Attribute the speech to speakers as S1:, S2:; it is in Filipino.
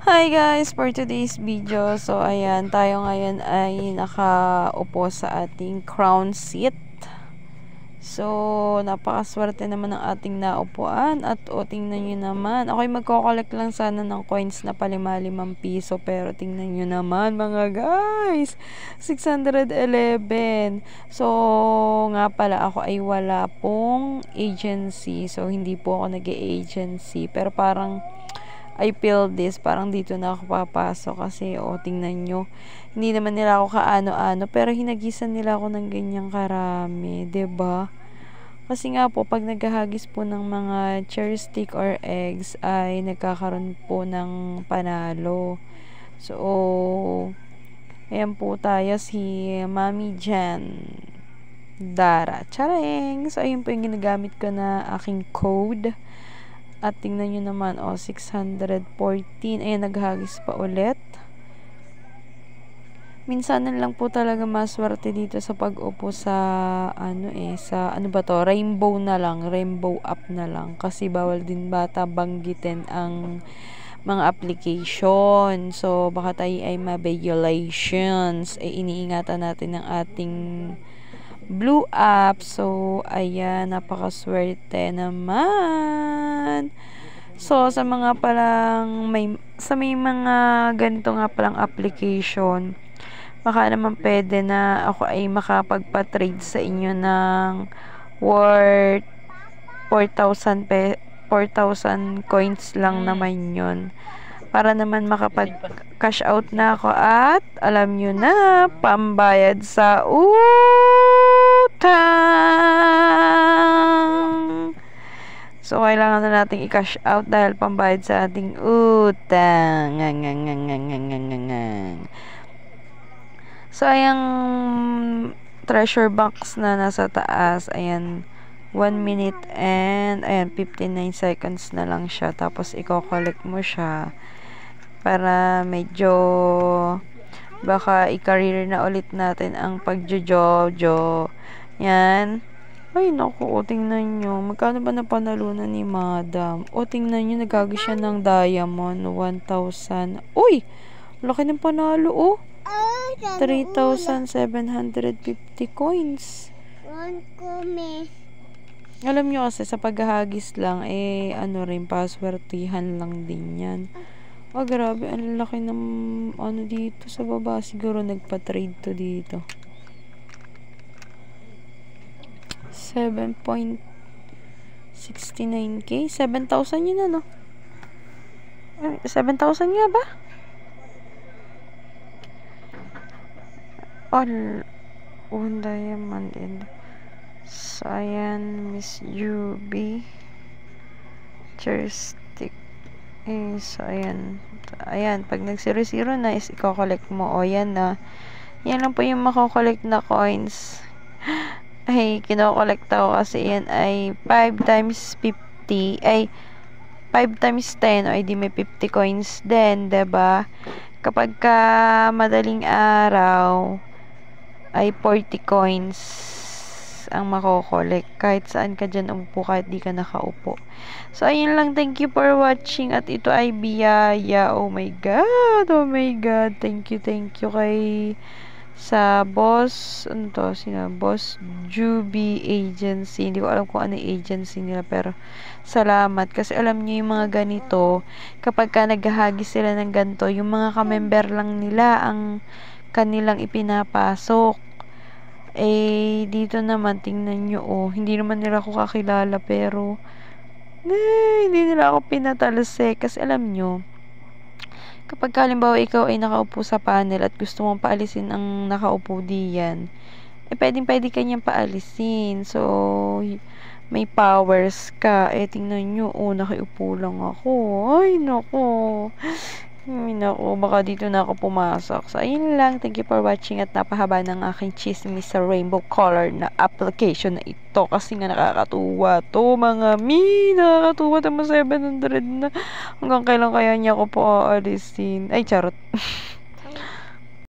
S1: Hi guys! For today's video, so ayan, tayo ngayon ay nakaupo sa ating crown seat. So, napakaswerte naman ng ating naupuan at tingnan nyo naman. Ako'y magko-collect lang sana ng coins na ₱5 pero tingnan nyo naman mga guys, 611. So, nga pala ako ay wala pong agency. So, hindi po ako nag-agency pero parang I feel this, parang dito na ako papasok kasi tingnan nyo, hindi naman nila ako kaano-ano pero hinagisan nila ako ng ganyang karami, 'di ba? Kasi nga po pag naghahagis po ng mga cherry stick or eggs ay nagkakaroon po ng panalo. So ayan po tayo, si Mami Jan Dara Chareng. So ayun po yung ginagamit ko na aking code. At tingnan nyo naman, 614. Ayan, naghagis pa ulit. Minsanan lang po talaga maswerte dito sa pag-upo sa, rainbow na lang, rainbow up na lang. Kasi bawal din bata banggitin ang mga application. So, baka tayo ay ma-violations. Iniingatan natin ng ating blue app. So, ayan, napakaswerte naman. So, sa mga palang may mga ganito nga palang application, baka naman pwede na ako ay makapagpa-trade sa inyo ng worth 4,000 coins lang naman yun. Para naman makapag-cash out na ako at alam nyo na, pambayad sa utang. So, kailangan na natin i-cash out dahil pambayad sa ating utang. So, ayang treasure box na nasa taas, ayan, 1 minute and, ayan, 59 seconds na lang siya. Tapos, i-collect mo siya para medyo baka i-career na ulit natin ang pagjo-jojo. Yan. Ay, naku, tingnan nyo. Magkano ba napanalunan ni Madam? Tingnan nyo, nagagi siya ng diamond, 1,000. Uy! Laki ng panalo, 3,750 coins. Alam nyo kasi, sa paghahagis lang, paswertihan lang din yan. Grabe, ang laki ng dito sa baba. Siguro nagpa-trade to dito. 7.69k. 7,000 yun, 7,000 nga ba? Diamond and Cyan Miss UB Cheerstick. So, ayan. Ayan, pag nag-0-0 na is i-collect mo. Yan na. Yan lang po yung mako-collect na coins. Ay, kino-collect ako kasi yan ay 5 times 50. Ay, 5 times 10. Ay, di may 50 coins din, diba? Kapag ka madaling araw, ay 40 coins ang mako-collect kahit saan ka dyan umupo, kahit di ka nakaupo. So, ayun lang. Thank you for watching. At ito ay biyaya. Oh my God. Thank you kay sa boss, boss Juby Agency. Hindi ko alam kung ano agency nila, pero salamat. Kasi alam niyo yung mga ganito, kapag ka naghahagi sila ng ganito, yung mga ka-member lang nila ang kanilang ipinapasok. Dito naman, tingnan nyo, hindi naman nila ako kakilala, pero, hindi nila ako pinatalse. Kasi alam nyo, kapag halimbawa ikaw ay nakaupo sa panel at gusto mong paalisin ang nakaupo diyan, pwede kanyang paalisin. So, may powers ka. Tingnan nyo, nakiupo lang ako. Ay, naku, baka dito na ako pumasok. So, ayun lang. Thank you for watching at napahaba ng aking chismis sa rainbow color na application na ito. Kasi nga nakakatuwa to, mga nakakatuwa naman 700 na. Hanggang kailan kaya niya ako po aalisin? Ay, charot.